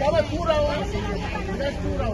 बाबा तू राव तू राव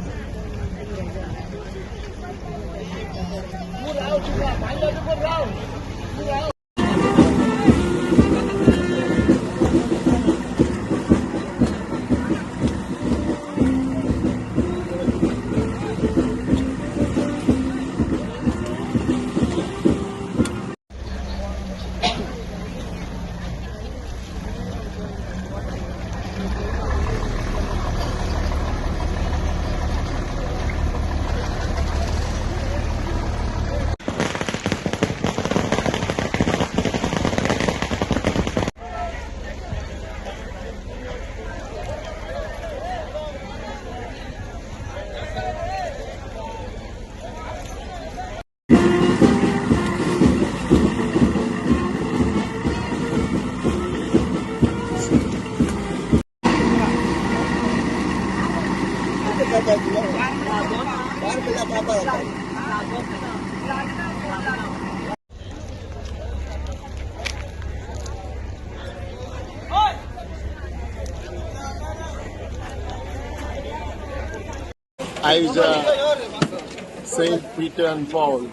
आयज Saint Peter end Paul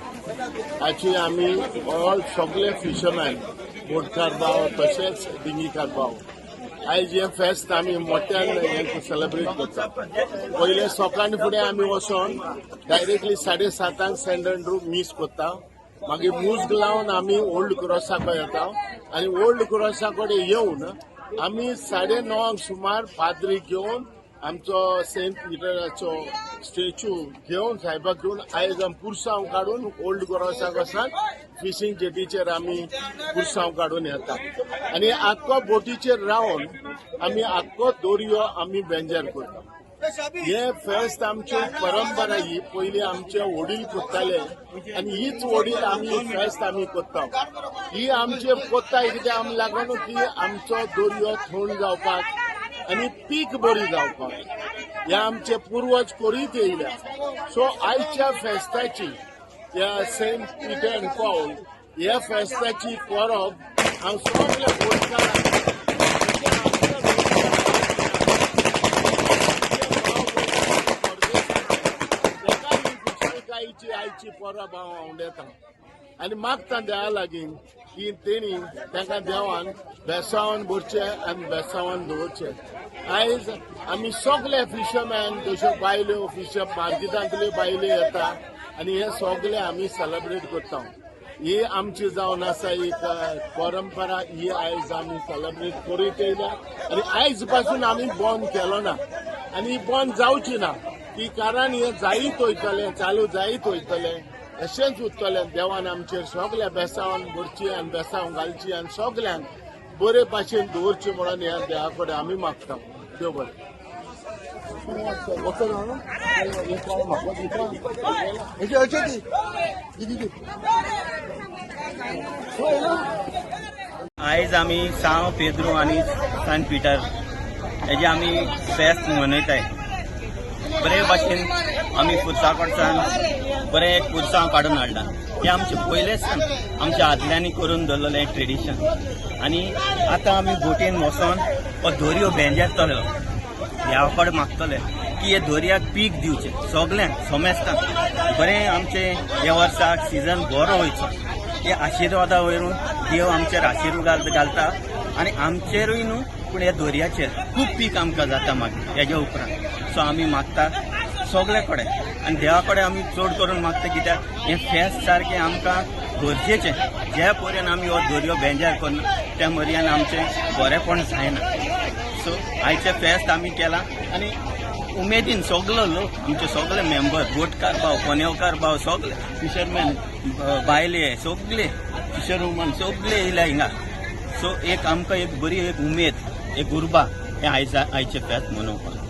हाची आमी ऑल सगळे फिशरमॅन बोटकार भाव तशेंच डिंगीकार भाव आयज हे फेस्त आमी मोठ्यान सेलिब्रेट करता। पयले सकाळी फुडें आमी वचोन डायरेक्टली 7:30 सेंट एंड्रू मीस करता, मागीर मुजग लावन आमी ओल्ड क्रॉसाकडे येता आनी ओल्ड क्रॉसा कडेन येवन आमी 9:30 सुमार पाद्री घेवन आमचो सेंट पिटराचो स्टॅच्यू घेवन साहेबाक घेवन आयज आमी पुरसांव काडून ओल्ड क्रॉसाक वचून फिशिंग जेटीचेर आमी पुरसांव काडून येता आनी आख्खो बोटीचेर रावन आमी आख्खो दर्यो आमी बेंजार करता। हे फेस्त आमची परंपरा ही पयली आमचे वडील करताले आनी हीच वडील आमी फेस्त आमी करता। ही आमचे कोत्ताय कित्याक आमी लागून की आमचो दर्यो थंड जावपाक आनी पीक बरी जावपाक हे आमचे पुर्वज करीत येयल्या। सो आयच्या फेस्ताची ह्या सेंट पीटर एंड पॉल ह्या फेस्ताची परब हांव सगळ्या गोंयकारांक आयची परब हांव आवडेता आनी मागता देवा लागीं की तेणी तांकां देवान बेसांवान भरचे आनी बेसांवान दवरचे। आयज आमी सगळे फिशरमॅन तश्यो बायल्यो फिशर मार्केटांतल्यो बायल्यो येता आनी हे सगळे आमी सेलिब्रेट करता। ही आमची जावन आसा एक परंपरा, ही आयज आमी सेलिब्रेट करीत येयल्या आनी आयज पासून आमी बंद केलो ना आनी बंद जावची ना की कारण हे जायत वयतलें, चालू जायत वयतलें, अशेंच उरतलें। देवान आमचेर सगळ्या बेसांवान भरची आनी बेसांव घालची आनी सगळ्यांक बरे भाशेन दवरची म्हणून ह्या देवा कडेन आमी मागता। देव बरें। आयज आमी सांव पेद्रू आनी सेंट पीटर हेजे आमी फेस्त मनयताय। बरे भाशेन आमी पुरसां कडच्यान बरे पुरसांव काडून हाडला। हे आमचे पयलेच आमच्या आदल्यांनी करून दवरलेलें ट्रेडिशन आनी आतां आमी बोटीन वचोन हो दर्यो बेंजारतलो, ह्या कडेन मागतले की हे दर्याक पीक दिवचे सगळ्यांक समेस्तांक बरें आमचे ह्या वर्साक सीजन बरो वयचो। हे आशिर्वादा वयरून देव आमचेर आशिर्वाद घालता आनी आमचेरूय न्हू पूण ह्या दर्याचेर खूब पीक आमकां जाता मागीर हेज्या उपरांत। सो आमी मागता सगळे कडेन आनी देवा कडेन आमी चड करून मागता कित्याक हें फेस्त सारकें आमकां गरजेचें। ज्या पर्यंत आमी हो दर्यो बेंजार करना त्या पर्यंत आमचें बरेंपण जायना। सो आयचें फेस्त आमी केलां आनी उमेदीन सगळो लोक आमचे सगळे मेंबर बोटकार भाव, पोनेवकार भाव, सगळे फिशरमॅन बायले सगळे फिशर वुमन सगळे येयल्या हिंगा। सो एक आमकां एक बरी एक उमेद, एक उर्बा हे आयचे फेस्त मनोवपाक।